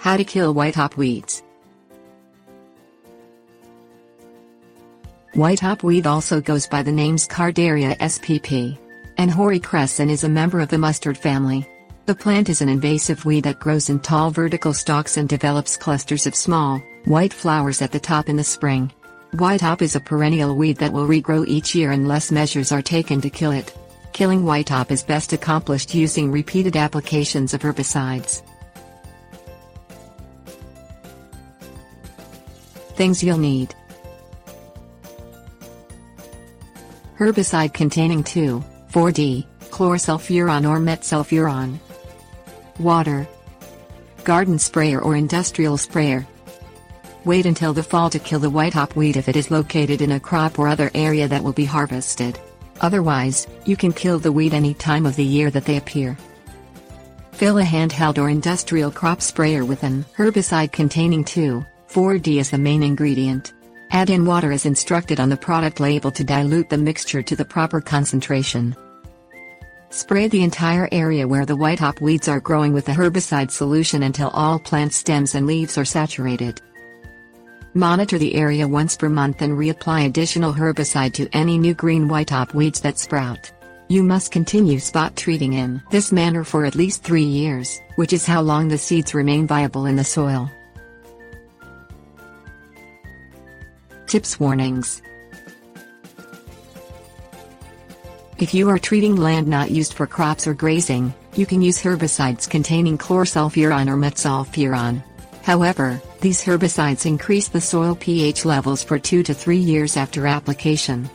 How to kill whitetop weeds. Whitetop weed also goes by the names Cardaria spp. and hoary cress and is a member of the mustard family. The plant is an invasive weed that grows in tall vertical stalks and develops clusters of small, white flowers at the top in the spring. Whitetop is a perennial weed that will regrow each year unless measures are taken to kill it. Killing whitetop is best accomplished using repeated applications of herbicides. Things you'll need: herbicide containing 2,4-D, chlorsulfuron or metsulfuron. Water. Garden sprayer or industrial sprayer. Wait until the fall to kill the whitetop weed if it is located in a crop or other area that will be harvested. Otherwise, you can kill the weed any time of the year that they appear. Fill a handheld or industrial crop sprayer with an herbicide containing 2,4-D as the main ingredient. Add in water as instructed on the product label to dilute the mixture to the proper concentration. Spray the entire area where the whitetop weeds are growing with the herbicide solution until all plant stems and leaves are saturated. Monitor the area once per month and reapply additional herbicide to any new green whitetop weeds that sprout. You must continue spot treating in this manner for at least 3 years, which is how long the seeds remain viable in the soil. Tips. Warnings. If you are treating land not used for crops or grazing, you can use herbicides containing chlorsulfuron or metsulfuron. However, these herbicides increase the soil pH levels for 2 to 3 years after application.